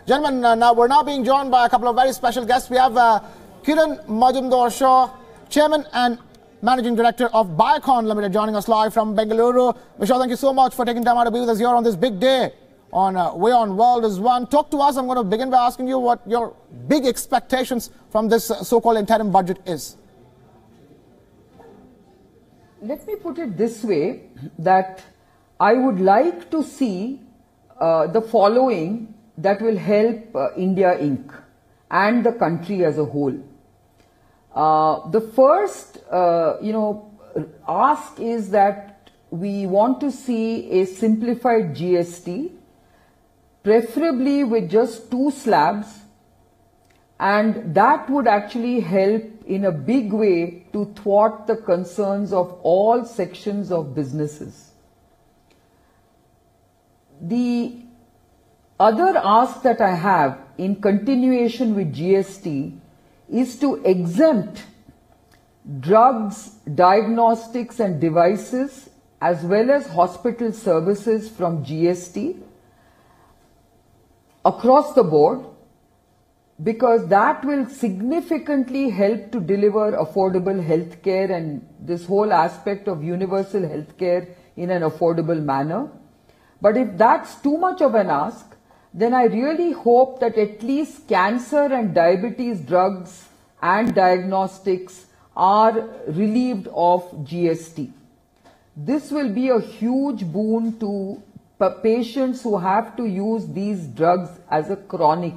Gentlemen, we're now being joined by a couple of very special guests. We have Kiran Majumdar-Shaw, Chairman and Managing Director of Wion Limited, joining us live from Bengaluru. Mr. Thank you so much for taking time out to be with us here on this big day on Wion World is One. Talk to us. I'm going to begin by asking you what your big expectations from this so-called interim budget is. Let me put it this way, that I would like to see the following that will help India Inc. and the country as a whole. The first, ask is that we want to see a simplified GST, preferably with just 2 slabs, and that would actually help in a big way to thwart the concerns of all sections of businesses. The other ask that I have in continuation with GST is to exempt drugs, diagnostics and devices as well as hospital services from GST across the board, because that will significantly help to deliver affordable health care and this whole aspect of universal health care in an affordable manner. But if that's too much of an ask, then I really hope that at least cancer and diabetes drugs and diagnostics are relieved of GST. This will be a huge boon to patients who have to use these drugs as a chronic,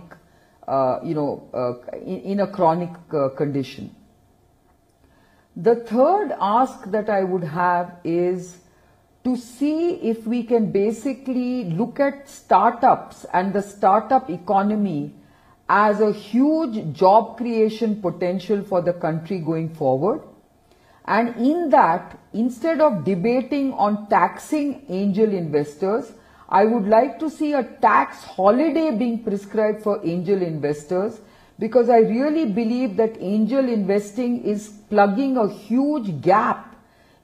in a chronic condition. The third ask that I would have is to see if we can basically look at startups and the startup economy as a huge job creation potential for the country going forward. And in that, instead of debating on taxing angel investors, I would like to see a tax holiday being prescribed for angel investors, because I really believe that angel investing is plugging a huge gap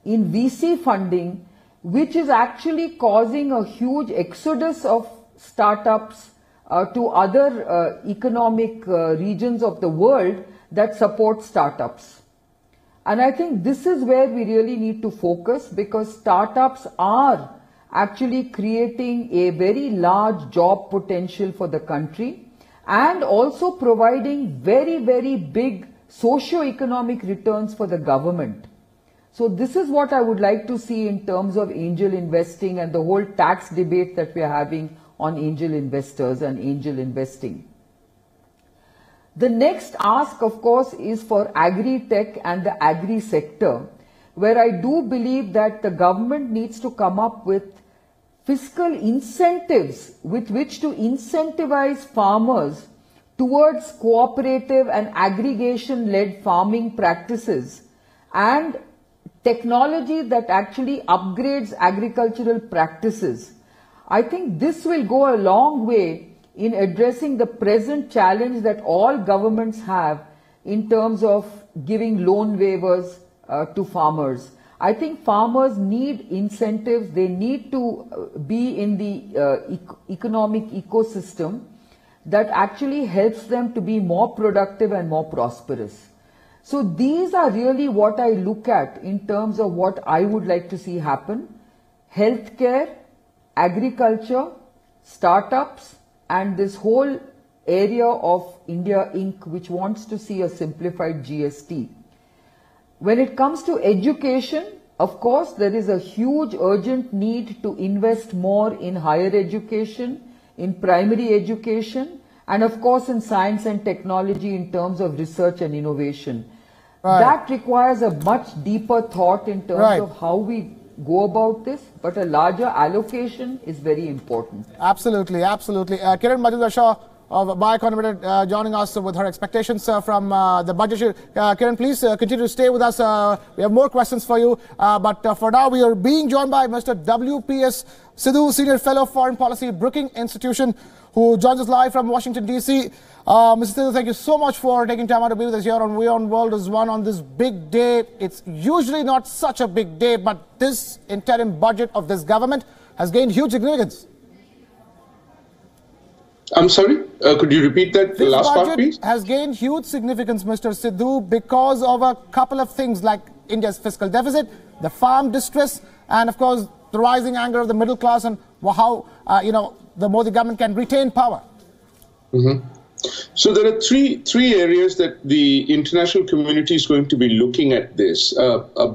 in VC funding, which is actually causing a huge exodus of startups to other economic regions of the world that support startups. And I think this is where we really need to focus, because startups are actually creating a very large job potential for the country and also providing very, very big socio-economic returns for the government. So this is what I would like to see in terms of angel investing and the whole tax debate that we are having on angel investors and angel investing. The next ask, of course, is for agri-tech and the agri-sector, where I do believe that the government needs to come up with fiscal incentives with which to incentivize farmers towards cooperative and aggregation-led farming practices and technology that actually upgrades agricultural practices. I think this will go a long way in addressing the present challenge that all governments have in terms of giving loan waivers to farmers. I think farmers need incentives. They need to be in the economic ecosystem that actually helps them to be more productive and more prosperous. So these are really what I look at in terms of what I would like to see happen: healthcare, agriculture, startups, and this whole area of India Inc., which wants to see a simplified GST. When it comes to education, of course, there is a huge urgent need to invest more in higher education, in primary education, and of course in science and technology in terms of research and innovation. Right. That requires a much deeper thought in terms of how we go about this, but a larger allocation is very important. Absolutely, absolutely. Kiran Majumdar-Shaw of Wion Limited joining us with her expectations from the budget. Kiran, please continue to stay with us. We have more questions for you. But for now, we are being joined by Mr. W.P.S. Sidhu, Senior Fellow, Foreign Policy, Brookings Institution, who joins us live from Washington, D.C. Mr. Sidhu, thank you so much for taking time out to be with us here on Wion World is One on this big day. It's usually not such a big day, but this interim budget of this government has gained huge significance. I'm sorry? Could you repeat that last part, please? This budget has gained huge significance, Mr. Sidhu, because of a couple of things like India's fiscal deficit, the farm distress, and of course the rising anger of the middle class, and how the Modi government can retain power. Mm-hmm. So there are three areas that the international community is going to be looking at this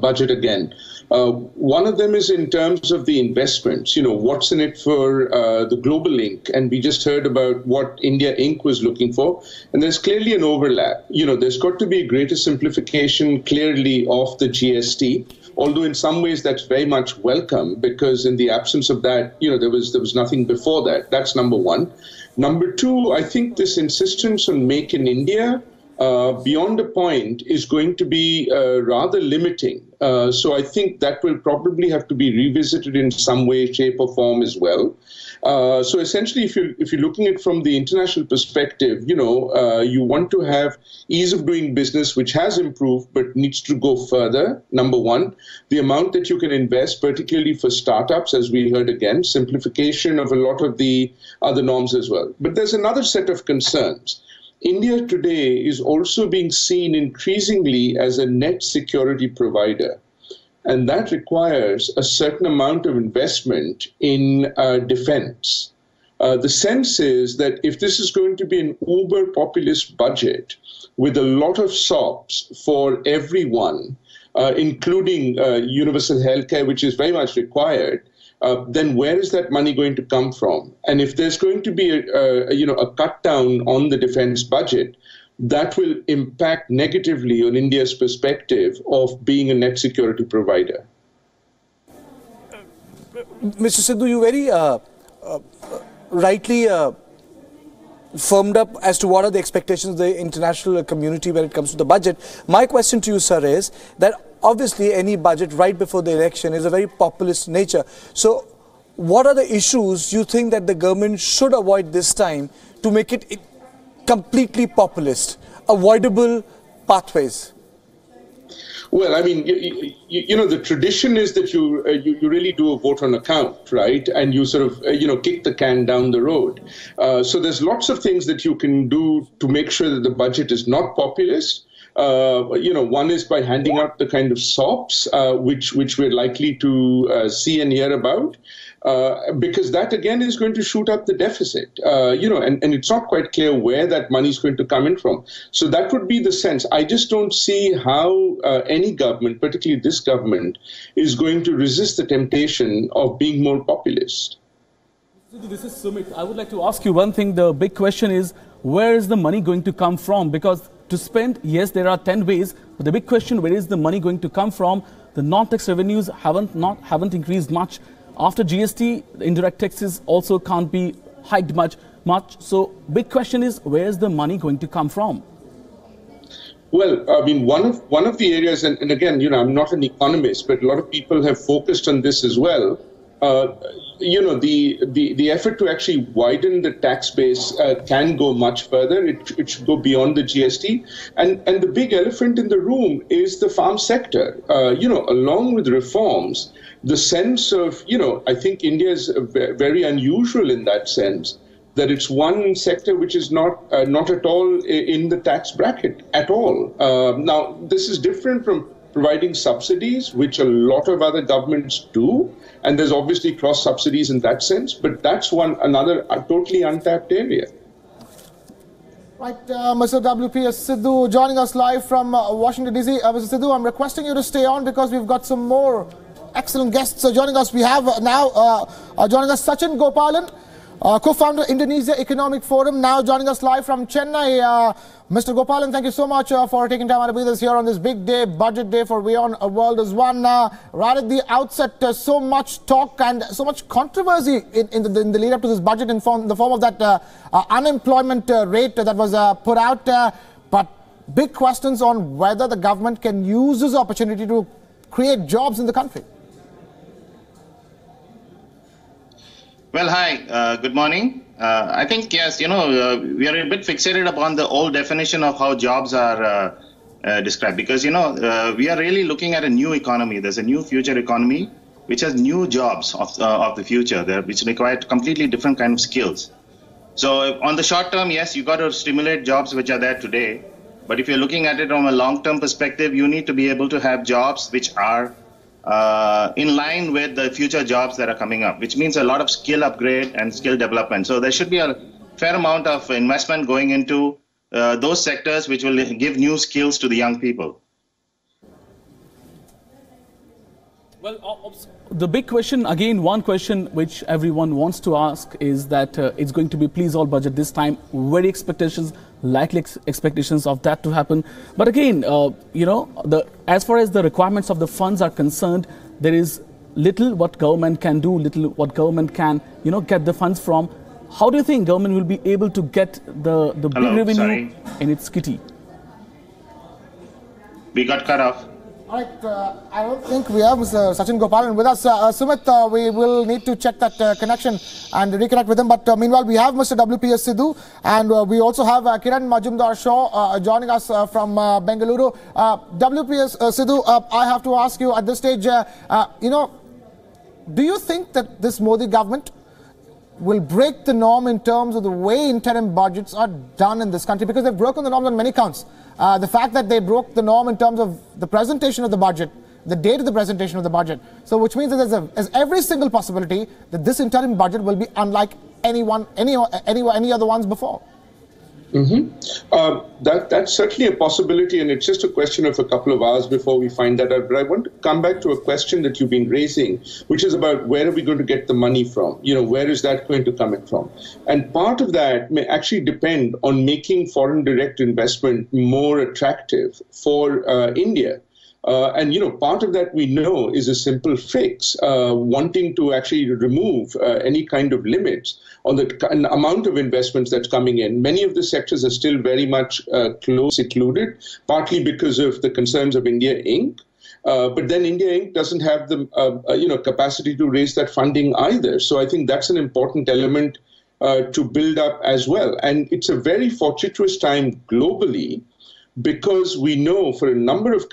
budget again. One of them is in terms of the investments, what's in it for the Global Inc. And we just heard about what India Inc. was looking for. And there's clearly an overlap. There's got to be a greater simplification clearly of the GST. Although in some ways that's very much welcome, because in the absence of that, there was nothing before that. That's number one. Number two, I think this insistence on Make in India, beyond a point, is going to be rather limiting. So I think that will probably have to be revisited in some way, shape, or form as well. So essentially, if you're looking at it from the international perspective, you want to have ease of doing business, which has improved but needs to go further. Number one, the amount that you can invest, particularly for startups, as we heard again, simplification of a lot of the other norms as well. But there's another set of concerns. India today is also being seen increasingly as a net security provider. And that requires a certain amount of investment in defense. The sense is that if this is going to be an uber populist budget with a lot of SOPs for everyone, including universal healthcare, which is very much required, then where is that money going to come from? And if there's going to be a cut down on the defense budget, that will impact negatively on India's perspective of being a net security provider. Mr. Sidhu, you very rightly firmed up as to what are the expectations of the international community when it comes to the budget. My question to you, sir, is that obviously any budget right before the election is a very populist nature. So what are the issues you think that the government should avoid this time to make it completely populist, avoidable pathways? Well, I mean, the tradition is that you really do a vote on account, right? And you sort of, kick the can down the road. So there's lots of things that you can do to make sure that the budget is not populist. One is by handing out the kind of SOPs, which we're likely to see and hear about. Because that, again, is going to shoot up the deficit, and it's not quite clear where that money is going to come in from. So that would be the sense. I just don't see how any government, particularly this government, is going to resist the temptation of being more populist. This is Sumit. I would like to ask you one thing. The big question is, where is the money going to come from? Because to spend, yes, there are 10 ways, but the big question, where is the money going to come from? The non-tax revenues haven't increased much. After GST, indirect taxes also can't be hiked much. So big question is, where is the money going to come from? Well, I mean, one of the areas, and again, I'm not an economist, but a lot of people have focused on this as well. The effort to actually widen the tax base can go much further. It should go beyond the GST. And the big elephant in the room is the farm sector. Along with reforms, the sense of, I think India is very unusual in that sense, that it's one sector which is not at all in the tax bracket at all. Now, this is different from providing subsidies, which a lot of other governments do, and there's obviously cross subsidies in that sense, but that's another totally untapped area. Right, Mr. WPS Sidhu joining us live from Washington DC. Mr. Sidhu, I'm requesting you to stay on because we've got some more excellent guests joining us. We have now joining us Sachin Gopalan, co-founder Indonesia Economic Forum, now joining us live from Chennai. Mr. Gopalan, thank you so much for taking time out to be with us here on this big day, budget day for Wion, A World as One. Right at the outset, so much talk and so much controversy in the lead up to this budget in the form of that unemployment rate that was put out. But big questions on whether the government can use this opportunity to create jobs in the country. Well, hi, good morning. I think, yes, we are a bit fixated upon the old definition of how jobs are described because, we are really looking at a new economy. There's a new future economy which has new jobs of the future, which require completely different kind of skills. So on the short term, yes, you got to stimulate jobs which are there today. But if you're looking at it from a long-term perspective, you need to be able to have jobs which are in line with the future jobs that are coming up, which means a lot of skill upgrade and skill development. So there should be a fair amount of investment going into those sectors which will give new skills to the young people. Well, the big question, again, one question which everyone wants to ask is that it's going to be please all budget this time, very expectations, likely expectations of that to happen. But again, you know, as far as the requirements of the funds are concerned, there is little what government can do, little what government can, you know, get the funds from. How do you think government will be able to get the big revenue in its kitty? We got cut off. All right, I don't think we have Mr. Sachin Gopalan with us. Sumit, we will need to check that connection and reconnect with him. But meanwhile, we have Mr. WPS Sidhu, and we also have Kiran Majumdar-Shaw joining us from Bengaluru. WPS Sidhu, I have to ask you at this stage, you know, do you think that this Modi government will break the norm in terms of the way interim budgets are done in this country? Because they've broken the norms on many counts. The fact that they broke the norm in terms of the presentation of the budget, the date of the presentation of the budget. So which means that there's every single possibility that this interim budget will be unlike any other ones before. That's certainly a possibility, and it's just a question of a couple of hours before we find that out. But I want to come back to a question that you've been raising, which is about where are we going to get the money from? You know, where is that going to come in from? And part of that may actually depend on making foreign direct investment more attractive for India. And, you know, part of that we know is a simple fix, wanting to actually remove any kind of limits on the amount of investments that's coming in. Many of the sectors are still very much secluded, partly because of the concerns of India Inc. But then India Inc. doesn't have the capacity to raise that funding either. So I think that's an important element to build up as well. And it's a very fortuitous time globally, because we know for a number of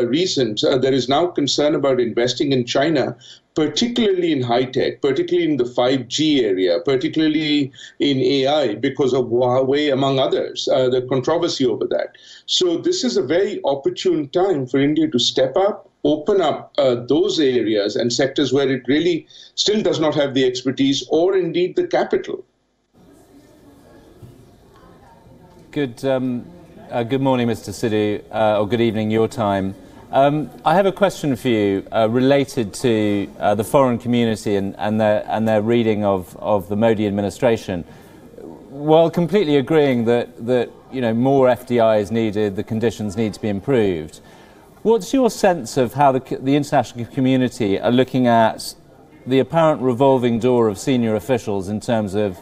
reasons there is now concern about investing in China, particularly in high tech, particularly in the 5G area, particularly in AI, because of Huawei, among others, the controversy over that. So this is a very opportune time for India to step up, open up those areas and sectors where it really still does not have the expertise or indeed the capital. Good morning, Mr. Sidhu, or good evening, your time. I have a question for you related to the foreign community and their reading of the Modi administration. While completely agreeing that you know, more FDI is needed, the conditions need to be improved, what's your sense of how the international community are looking at the apparent revolving door of senior officials in terms of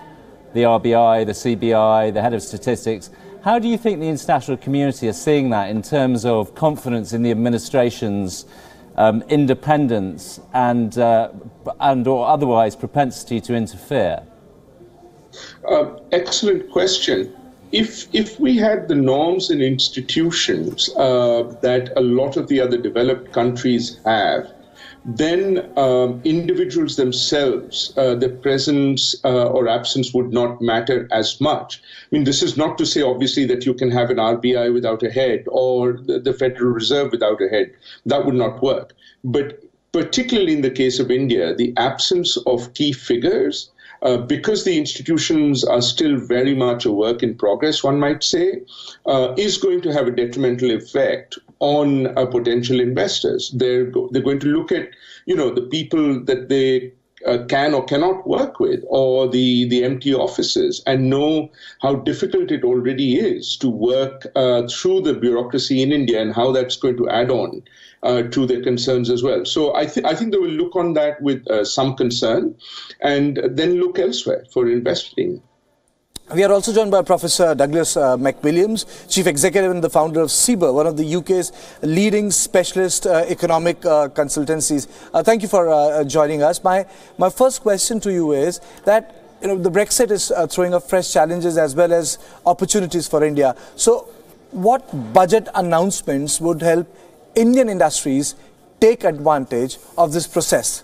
the RBI, the CBI, the head of statistics? How do you think the international community is seeing that in terms of confidence in the administration's independence and or otherwise propensity to interfere? Excellent question. If we had the norms and institutions that a lot of the other developed countries have, then individuals themselves, their presence or absence would not matter as much. I mean, this is not to say, obviously, that you can have an RBI without a head or the Federal Reserve without a head. That would not work. But particularly in the case of India, the absence of key figures, because the institutions are still very much a work in progress, one might say, is going to have a detrimental effect on potential investors. They're going to look at, you know, the people that they can or cannot work with, or the empty offices, and know how difficult it already is to work through the bureaucracy in India, and how that's going to add on to their concerns as well. So I think they will look on that with some concern, and then look elsewhere for investing. We are also joined by Professor Douglas McWilliams, Chief Executive and the founder of SIBA, one of the UK's leading specialist economic consultancies. Thank you for joining us. My first question to you is that, you know, the Brexit is throwing up fresh challenges as well as opportunities for India. So what budget announcements would help Indian industries take advantage of this process?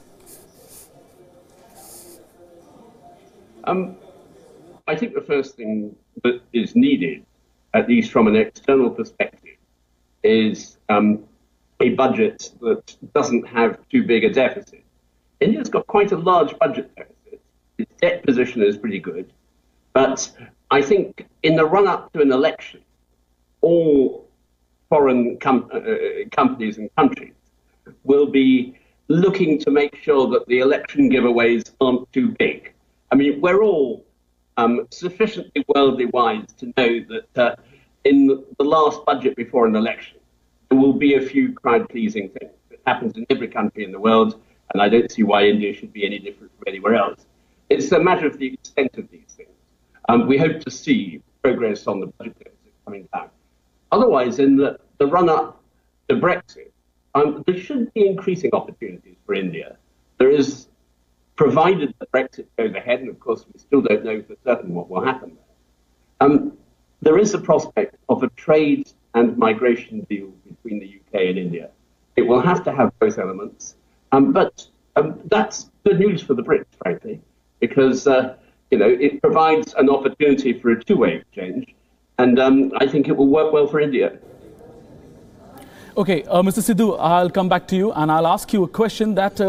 I think the first thing that is needed, at least from an external perspective, is a budget that doesn't have too big a deficit. India's got quite a large budget deficit. Its debt position is pretty good. But I think in the run-up to an election, all foreign companies and countries will be looking to make sure that the election giveaways aren't too big. I mean, we're all sufficiently worldly wise to know that in the last budget before an election, there will be a few crowd-pleasing things. It happens in every country in the world, and I don't see why India should be any different from anywhere else. It's a matter of the extent of these things. We hope to see progress on the budget deficit coming down. Otherwise, in the run-up to Brexit, there should be increasing opportunities for India. There is, provided that Brexit goes ahead, and of course we still don't know for certain what will happen there. There is a prospect of a trade and migration deal between the UK and India. It will have to have both elements, but that's good news for the Brits, frankly, because it provides an opportunity for a two-way exchange, and I think it will work well for India. Okay, Mr. Sidhu, I'll come back to you and I'll ask you a question that,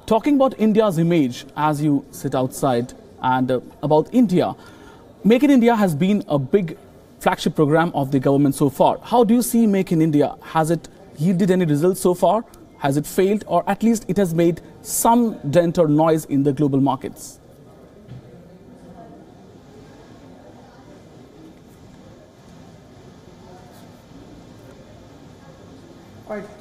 talking about India's image as you sit outside and about India, Make in India has been a big flagship program of the government so far. How do you see Make in India? Has it yielded any results so far? Has it failed, or at least it has made some dent or noise in the global markets? Right,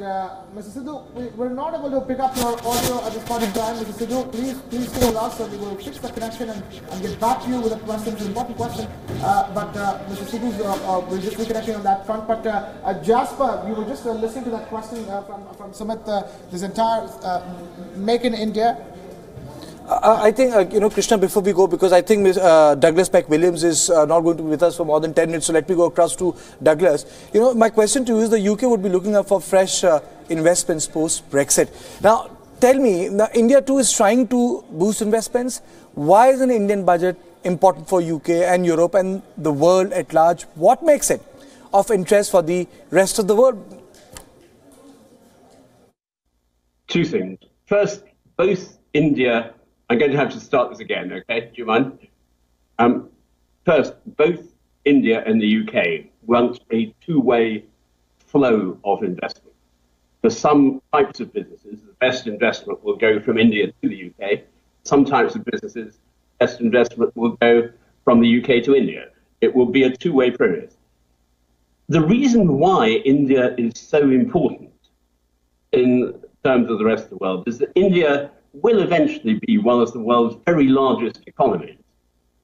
Mr. Sidhu, we're not able to pick up your audio at this point in time. Mr. Sidhu, please stay with us, and we will fix the connection and get back to you with a question. It's an important question, but Mr. Sidhu, we're just reconnecting on that front. But Jasper, you were just listening to that question from Sumit, this entire Make in India. I think, Krishna, before we go, because I think Douglas McWilliams is not going to be with us for more than 10 minutes, so let me go across to Douglas. My question to you is, the UK would be looking up for fresh investments post-Brexit. Now, tell me, India too is trying to boost investments. Why is an Indian budget important for UK and Europe and the world at large? What makes it of interest for the rest of the world? Two things. First, both India... I'm going to have to start this again, okay? Do you mind? First, both India and the UK want a two-way flow of investment. For some types of businesses, the best investment will go from India to the UK. Some types of businesses, best investment will go from the UK to India. It will be a two-way process. The reason why India is so important in terms of the rest of the world is that India will eventually be one of the world's very largest economies.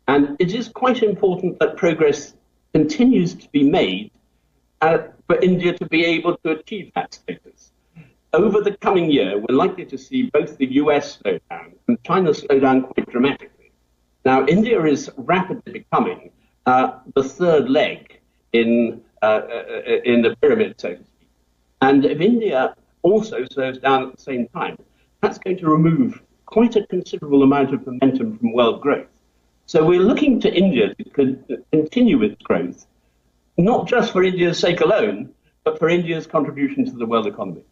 And it is quite important that progress continues to be made for India to be able to achieve that status. Over the coming year, we're likely to see both the US slow down and China slow down quite dramatically. Now, India is rapidly becoming the third leg in the pyramid, so to speak. And if India also slows down at the same time, that's going to remove quite a considerable amount of momentum from world growth. So we're looking to India to continue its growth, not just for India's sake alone, but for India's contribution to the world economy.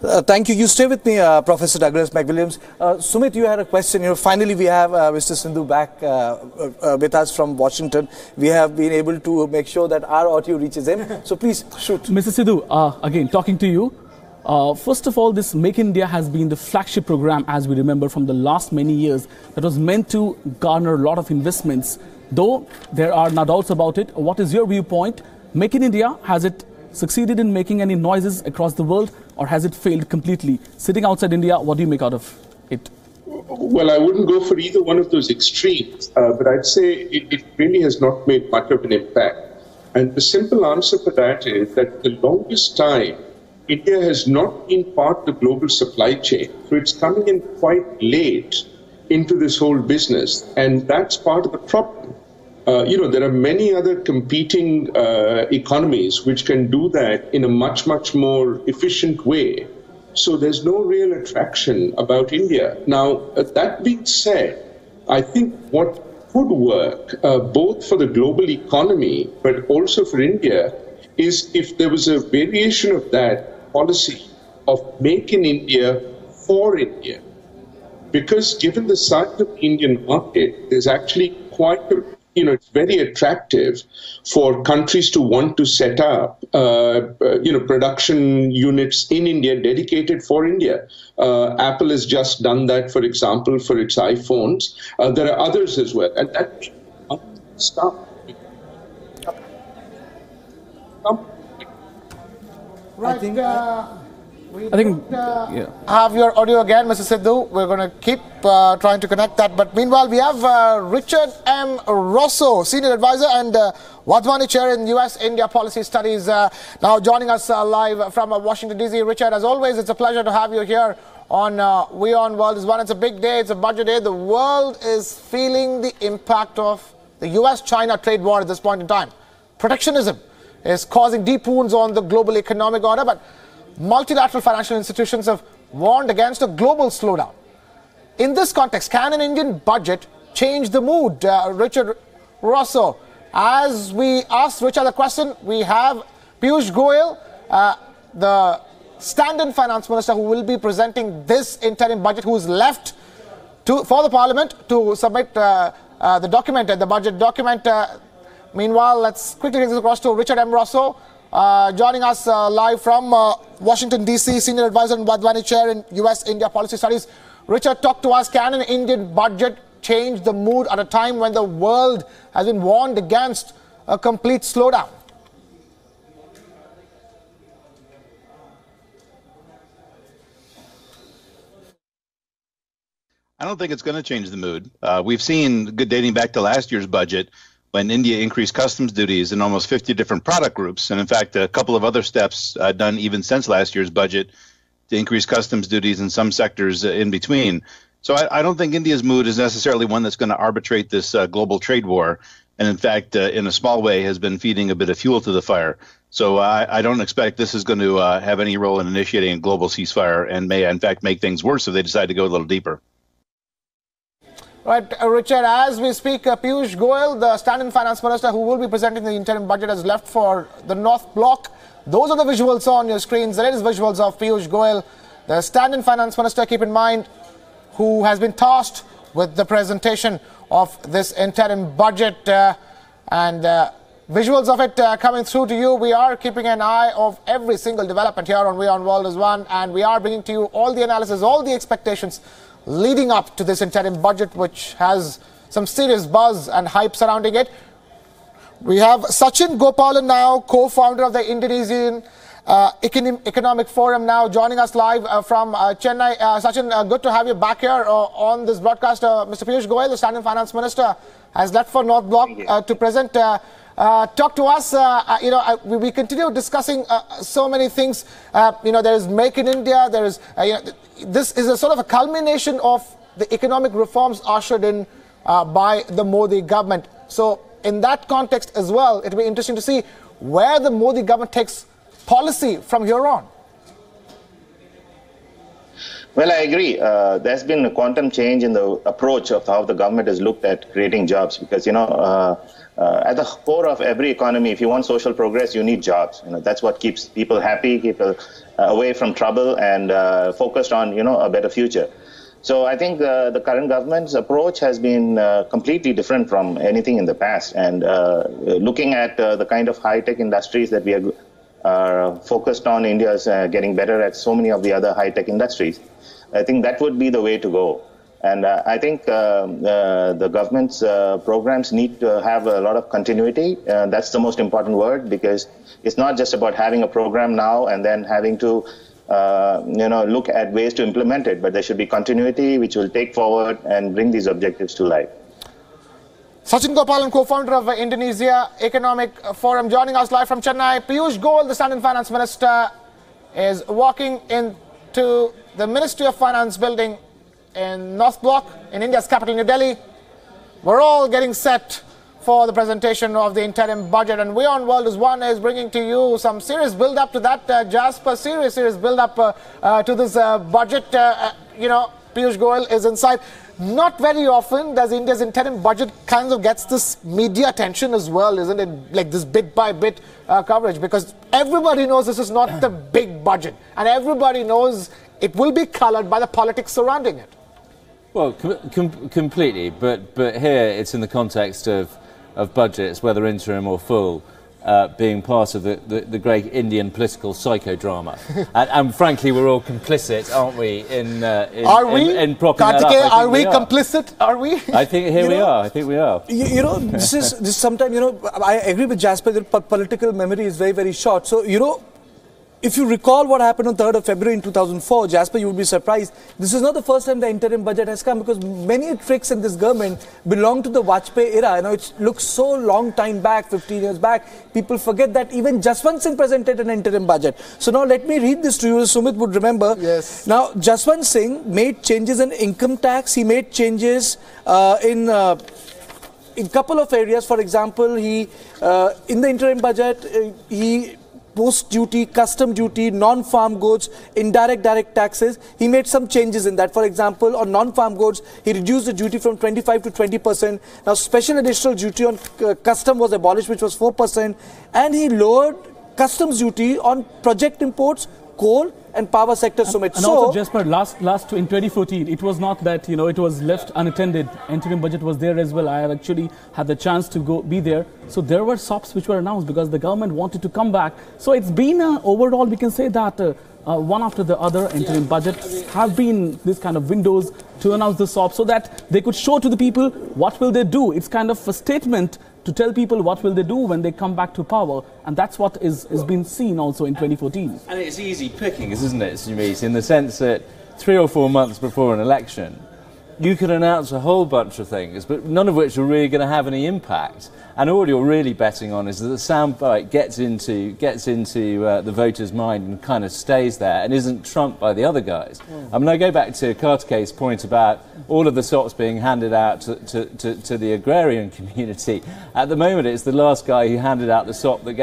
Thank you. You stay with me, Professor Douglas McWilliams. Sumit, you had a question. Finally, we have Mr. Sidhu back with us from Washington. We have been able to make sure that our audio reaches him. So please, shoot. Mr. Sidhu, again, talking to you. First of all, this Make in India has been the flagship program, as we remember, from the last many years, that was meant to garner a lot of investments. Though there are no doubts about it, what is your viewpoint? Make in India, has it succeeded in making any noises across the world, or has it failed completely? Sitting outside India, what do you make out of it? Well, I wouldn't go for either one of those extremes, but I'd say it really has not made much of an impact. And the simple answer for that is that the longest time, India has not been part of the global supply chain, so it's coming in quite late into this whole business, and that's part of the problem. There are many other competing economies which can do that in a much, much more efficient way. So there's no real attraction about India. Now, that being said, I think what could work both for the global economy but also for India is if there was a variation of that policy of make in India for India. Because given the size of the Indian market, there's actually quite a, it's very attractive for countries to want to set up, production units in India dedicated for India. Apple has just done that, for example, for its iPhones. There are others as well. And that stuff. Right. I think have your audio again, Mr. Sidhu. We're going to keep trying to connect that. But meanwhile, we have Richard M. Rosso, Senior Advisor and Wadhwani Chair in US-India Policy Studies, now joining us live from Washington, D.C. Richard, as always, it's a pleasure to have you here on Wion World is One. It's a big day. It's a budget day. The world is feeling the impact of the US-China trade war at this point in time. Protectionism is causing deep wounds on the global economic order, but multilateral financial institutions have warned against a global slowdown. In this context, can an Indian budget change the mood? Richard Rosso, as we asked Richard the question, we have Piyush Goyal, the stand-in finance minister who will be presenting this interim budget, who is left for the parliament to submit the document, the budget document. Meanwhile, let's quickly take this across to Richard M. Rosso, joining us live from Washington, D.C., Senior Advisor and Wadhwani Chair in US-India Policy Studies. Richard, talk to us. Can an Indian budget change the mood at a time when the world has been warned against a complete slowdown? I don't think it's going to change the mood. We've seen, good dating back to last year's budget, when India increased customs duties in almost 50 different product groups. And in fact, a couple of other steps done even since last year's budget to increase customs duties in some sectors in between. So I don't think India's mood is necessarily one that's going to arbitrate this global trade war. And in fact, in a small way, has been feeding a bit of fuel to the fire. So I don't expect this is going to have any role in initiating a global ceasefire and may, in fact, make things worse if they decide to go a little deeper. Right, Richard, as we speak, Piyush Goyal, the stand-in finance minister who will be presenting the interim budget, has left for the North Bloc. Those are the visuals on your screens, the latest visuals of Piyush Goyal, the stand-in finance minister, keep in mind, who has been tasked with the presentation of this interim budget. Visuals of it coming through to you. We are keeping an eye of every single development here on Wion World is One, and we are bringing to you all the analysis, all the expectations leading up to this interim budget, which has some serious buzz and hype surrounding it. We have Sachin Gopalan now, co-founder of the Indonesian Economic Forum, now joining us live from Chennai. Sachin, good to have you back here on this broadcast. Mr. Piyush Goyal, the stand-in finance minister, has left for North Bloc to present. Talk to us. We continue discussing so many things. There is Make in India. There is this is a sort of a culmination of the economic reforms ushered in by the Modi government. So in that context as well, it will be interesting to see where the Modi government takes policy from here on. Well, I agree. There's been a quantum change in the approach of how the government has looked at creating jobs, because, at the core of every economy, if you want social progress, you need jobs. That's what keeps people happy, people away from trouble, and focused on, a better future. So I think the current government's approach has been completely different from anything in the past. And looking at the kind of high-tech industries that we are focused on, India's getting better at so many of the other high-tech industries. I think that would be the way to go. And I think the government's programs need to have a lot of continuity. That's the most important word, because it's not just about having a program now and then having to look at ways to implement it, but there should be continuity which will take forward and bring these objectives to life. Sachin Gopalan, co-founder of Indonesia Economic Forum, joining us live from Chennai. Piyush Goyal, the stand-in finance minister, is walking into the Ministry of Finance building in North Bloc, in India's capital, New Delhi. We're all getting set for the presentation of the interim budget, and Wion World is One is bringing to you some serious build-up to that, Jasper, serious build-up to this budget. Piyush Goyal is inside. not very often does India's interim budget kind of gets this media attention as well, isn't it? Like this bit by bit coverage, because everybody knows this is not the big budget, and everybody knows it will be colored by the politics surrounding it. Well, completely, but here it's in the context of budgets, whether interim or full, being part of the great Indian political psychodrama, and frankly, we're all complicit, aren't we? In propping that up. Are we complicit? Are we? I think here we are. I think we are. You know, this sometimes, you know, I agree with Jasper that political memory is very, very short. So, you know, if you recall what happened on 3rd of February in 2004, Jasper, you would be surprised. This is not the first time the interim budget has come, because many tricks in this government belong to the Vajpayee era. You know, it looks so long time back, 15 years back. People forget that even Jaswant Singh presented an interim budget. So now let me read this to you. Sumit would remember. Yes. Now, Jaswant Singh made changes in income tax. He made changes in a couple of areas. For example, he in the interim budget, he post duty, custom duty, non-farm goods, indirect direct taxes. He made some changes in that. For example, on non-farm goods, he reduced the duty from 25 to 20%. Now, special additional duty on custom was abolished, which was 4%. And he lowered customs duty on project imports, coal and power sector, Sumit. And also, Jasper, last in 2014, it was not that, you know, it was left unattended. Interim budget was there as well. I have actually had the chance to be there. So there were SOPs which were announced because the government wanted to come back. So it's been overall, we can say that one after the other interim budgets have been this kind of windows to announce the SOP so that they could show to the people what will they do. It's kind of a statement to tell people what will they do when they come back to power, and that's what is being seen also in 2014. And it's easy pickings, isn't it, Sumit, in the sense that 3 or 4 months before an election, you could announce a whole bunch of things, but none of which are really going to have any impact. And all you're really betting on is that the soundbite gets into the voters' mind and kind of stays there and isn't trumped by the other guys. I mean, I go back to Kartike's point about all of the SOPs being handed out to the agrarian community. At the moment, it's the last guy who handed out the SOP that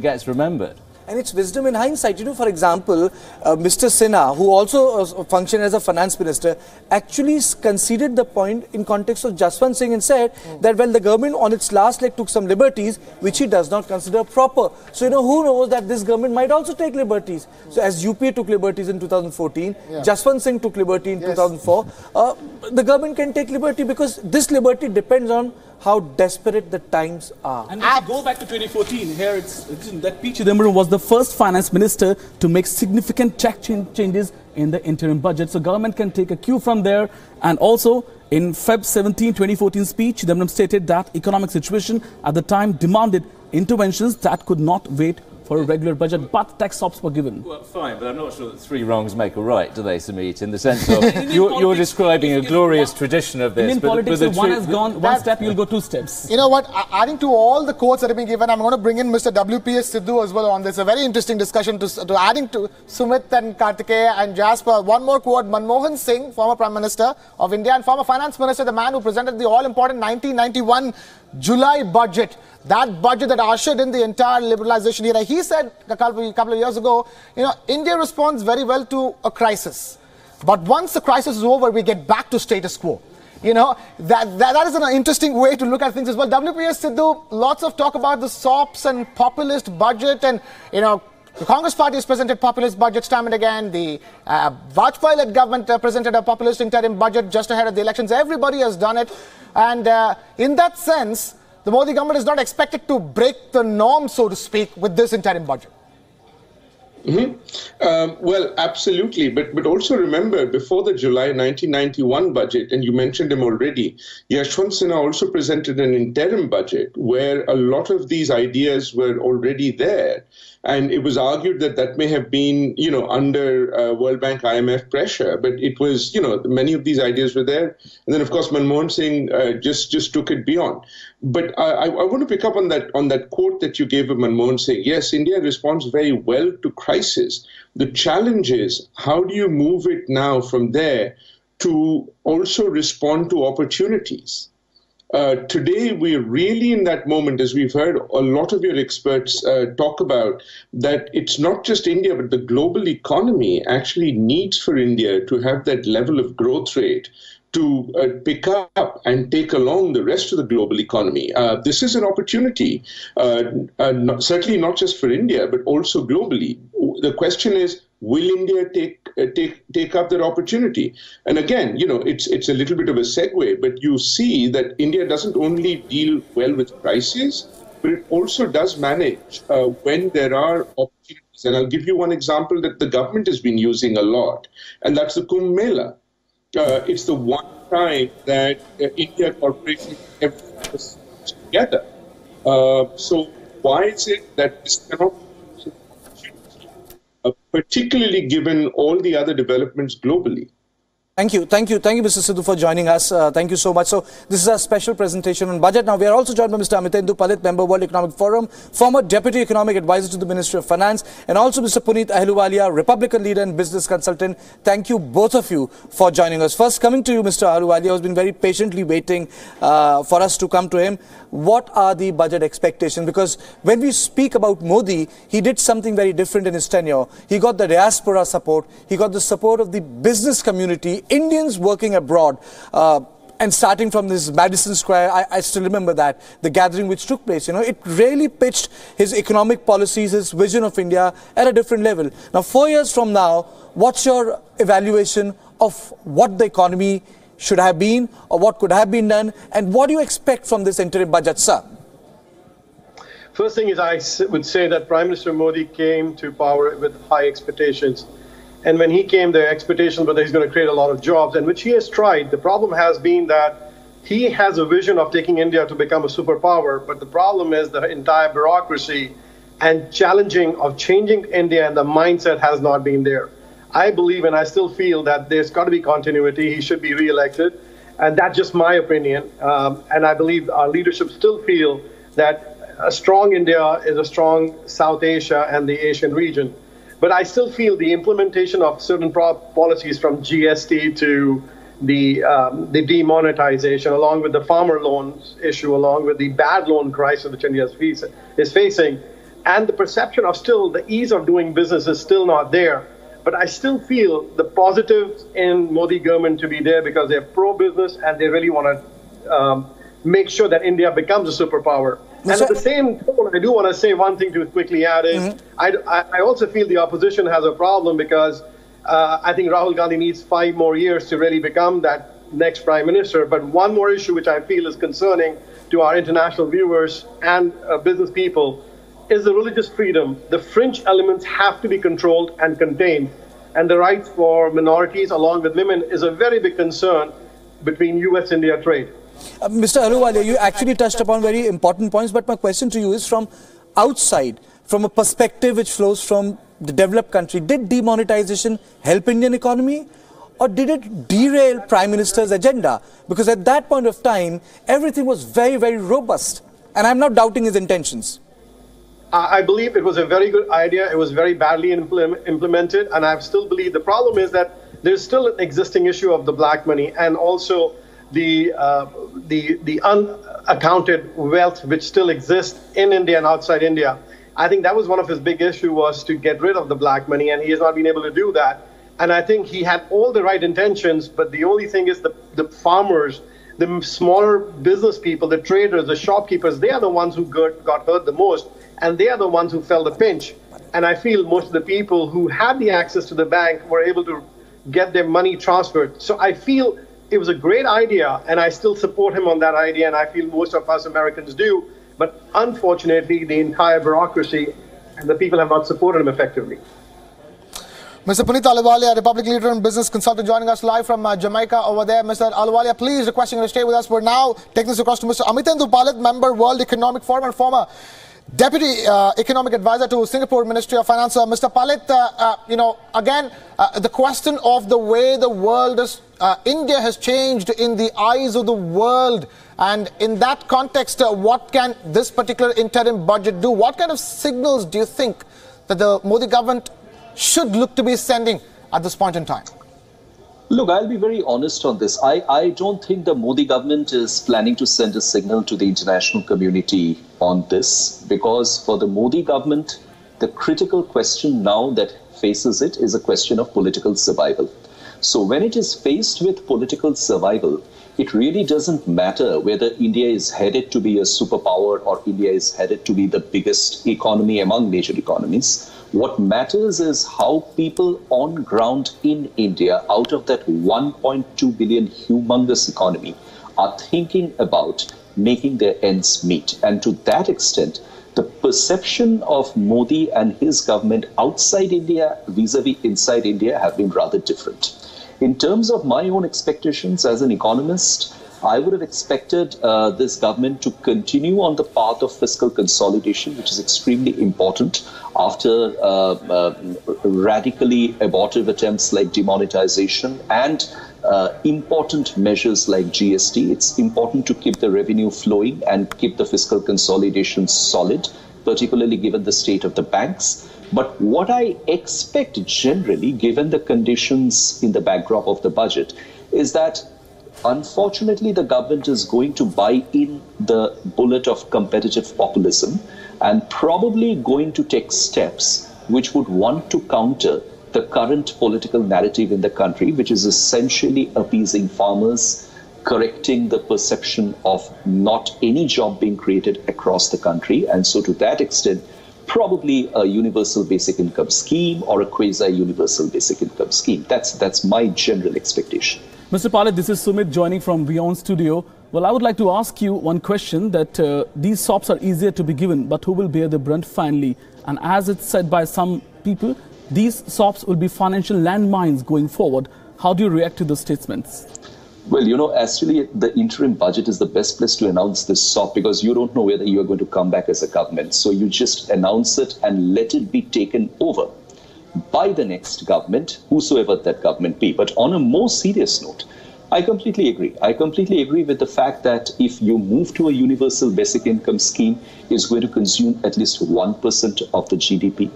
gets remembered. And it's wisdom in hindsight. You know, for example, Mr. Sinha, who also functioned as a finance minister, actually conceded the point in context of Jaswant Singh and said that, well, the government on its last leg took some liberties, which he does not consider proper. So, you know, who knows that this government might also take liberties. So, as UPA took liberties in 2014, Jaswant Singh took liberty in 2004, the government can take liberty because this liberty depends on how desperate the times are. And if you go back to 2014, here it's that P. Chidambaram was the first finance minister to make significant changes in the interim budget. So government can take a cue from there. And also in Feb 17, 2014 speech, Chidambaram stated that economic situation at the time demanded interventions that could not wait for a regular budget, but tax SOPs were given. Well, fine, but I'm not sure that 3 wrongs make a right, do they, Sumit? In the sense of you're describing a glorious tradition of this. In politics, if one has gone one step, you'll go 2 steps. You know what? Adding to all the quotes that have been given, I'm going to bring in Mr. WPS Sidhu as well on this. A very interesting discussion to adding to Sumit and Kartikeya and Jasper. One more quote: Manmohan Singh, former Prime Minister of India and former Finance Minister, the man who presented the all-important 1991 July budget. That budget that ushered in the entire liberalization era. He said a couple of years ago, you know, India responds very well to a crisis. But once the crisis is over, we get back to status quo. You know, that is an interesting way to look at things as well. WPS Sidhu, lots of talk about the SOPs and populist budget, and, you know, the Congress party has presented populist budgets time and again. The Vajpayee-led government presented a populist interim budget just ahead of the elections. Everybody has done it. And in that sense, the Modi government is not expected to break the norm, so to speak, with this interim budget. Well, absolutely. But also remember, before the July 1991 budget, and you mentioned him already, Yashwant Sinha also presented an interim budget where a lot of these ideas were already there. And it was argued that that may have been, you know, under World Bank, IMF pressure. But it was, you know, many of these ideas were there. And then, of course, Manmohan Singh just took it beyond. But I want to pick up on that quote that you gave of Manmohan Singh. Yes, India responds very well to crisis. The challenge is, how do you move it now from there to also respond to opportunities? Today, we're really in that moment, as we've heard a lot of your experts talk about, that it's not just India, but the global economy actually needs for India to have that level of growth rate to pick up and take along the rest of the global economy. This is an opportunity, certainly not just for India, but also globally. The question is, will India take up that opportunity? And again, it's a little bit of a segue, but you see that India doesn't only deal well with crises, but it also does manage when there are opportunities. And I'll give you one example that the government has been using a lot, and that's the Kumbh Mela. It's the one time that India corporations have together. So why is it that this cannot be an opportunity, particularly given all the other developments globally? Thank you, Mr. Sidhu, for joining us. Thank you so much. So this is a special presentation on budget. Now we are also joined by Mr. Untitled Chapter, member World Economic Forum, former Deputy Economic Advisor to the Ministry of Finance, and also Mr. Puneet Ahluwalia, Republican leader and business consultant. Thank you, both of you, for joining us. First, coming to you, Mr. Ahluwalia, who's been very patiently waiting for us to come to him. What are the budget expectations? Because when we speak about Modi, he did something very different in his tenure. He got the diaspora support. He got the support of the business community, Indians working abroad. And starting from this Madison Square, I still remember that, the gathering which took place, it really pitched his economic policies, his vision of India at a different level. Now, 4 years from now, what's your evaluation of what the economy should have been or what could have been done, and what do you expect from this interim budget, sir? First thing is, I would say that Prime Minister Modi came to power with high expectations. And when he came, the expectation was that he's going to create a lot of jobs, and which he has tried. The problem has been that he has a vision of taking India to become a superpower, but the problem is the entire bureaucracy and challenging of changing India, and the mindset has not been there. I believe, and I still feel, that there's got to be continuity. He should be re-elected, and that's just my opinion. And I believe our leadership still feel that a strong India is a strong South Asia and the Asian region. But I still feel the implementation of certain policies, from GST to the demonetization, along with the farmer loans issue, along with the bad loan crisis which India is facing, and the perception of still the ease of doing business is still not there. But I still feel the positives in Modi government to be there, because they're pro-business and they really want to make sure that India becomes a superpower. And at the same time, I do want to say one thing to quickly add is, I also feel the opposition has a problem, because I think Rahul Gandhi needs 5 more years to really become that next prime minister. But one more issue which I feel is concerning to our international viewers and business people is the religious freedom. The fringe elements have to be controlled and contained. And the rights for minorities along with women is a very big concern between US-India trade. Mr. Ahluwalia, you actually touched upon very important points, but my question to you is from outside, from a perspective which flows from the developed country. Did demonetization help Indian economy, or did it derail Prime Minister's agenda? Because at that point of time, everything was very, very robust, and I'm not doubting his intentions. I believe it was a very good idea. It was very badly implemented, and I still believe the problem is that there's still an existing issue of the black money, and also the unaccounted wealth which still exists in India and outside India. I think that was one of his big issues, was to get rid of the black money, and he has not been able to do that. And I think he had all the right intentions, but the only thing is the farmers, the smaller business people, the traders, the shopkeepers, they are the ones who got hurt the most, and they are the ones who felt the pinch. And I feel most of the people who had the access to the bank were able to get their money transferred. So I feel it was a great idea, and I still support him on that idea, and I feel most of us Americans do. But unfortunately, the entire bureaucracy and the people have not supported him effectively. Mr. Puneet Ahluwalia, Republican leader and business consultant, joining us live from Jamaica over there. Mr. Ahluwalia, please, requesting you to stay with us. We're now taking this across to Mr. Untitled Chapter, member World Economic Forum and former Deputy Economic Advisor to Singapore Ministry of Finance. Mr. Palit, again, the question of the way the world is, India has changed in the eyes of the world. And in that context, what can this particular interim budget do? What kind of signals do you think that the Modi government should look to be sending at this point in time? Look, I'll be very honest on this. I don't think the Modi government is planning to send a signal to the international community on this, because for the Modi government, the critical question now that faces it is a question of political survival. So when it is faced with political survival, it really doesn't matter whether India is headed to be a superpower or India is headed to be the biggest economy among major economies. What matters is how people on ground in India, out of that 1.2 billion humongous economy, are thinking about making their ends meet. And to that extent, the perception of Modi and his government outside India vis-a-vis inside India have been rather different. In terms of my own expectations as an economist, I would have expected this government to continue on the path of fiscal consolidation, which is extremely important after radically abortive attempts like demonetization and important measures like GST. It's important to keep the revenue flowing and keep the fiscal consolidation solid, particularly given the state of the banks. But what I expect generally, given the conditions in the backdrop of the budget, is that unfortunately the government is going to buy in the bullet of competitive populism and probably going to take steps which would want to counter the current political narrative in the country, which is essentially appeasing farmers, correcting the perception of not any job being created across the country. And so to that extent, probably a universal basic income scheme or a quasi-universal basic income scheme. That's my general expectation. Mr. Palit, this is Sumit joining from Wion studio. Well, I would like to ask you one question that these SOPs are easier to be given, but who will bear the brunt finally? And as it's said by some people, these SOPs will be financial landmines going forward. How do you react to those statements? Well, you know, actually, the interim budget is the best place to announce this SOP because you don't know whether you are going to come back as a government. So you just announce it and let it be taken over by the next government, whosoever that government be. But on a more serious note, I completely agree. I completely agree with the fact that if you move to a universal basic income scheme, it's going to consume at least 1% of the GDP.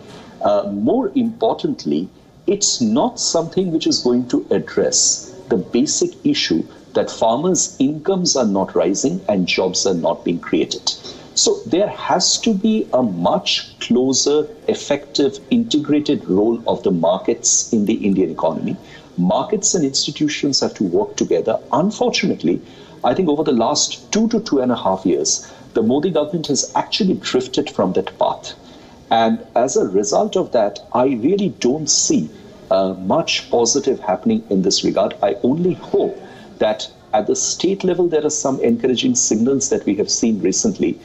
More importantly, it's not something which is going to address the basic issue that farmers' incomes are not rising and jobs are not being created. So there has to be a much closer, effective, integrated role of the markets in the Indian economy. Markets and institutions have to work together. Unfortunately, I think over the last 2 to 2.5 years, the Modi government has actually drifted from that path. And as a result of that, I really don't see much positive happening in this regard. I only hope that at the state level, there are some encouraging signals that we have seen recently,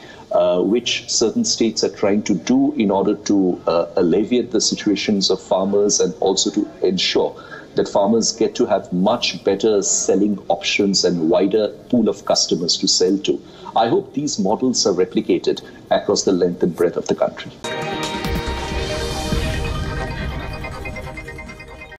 which certain states are trying to do in order to alleviate the situations of farmers and also to ensure that farmers get to have much better selling options and wider pool of customers to sell to. I hope these models are replicated across the length and breadth of the country.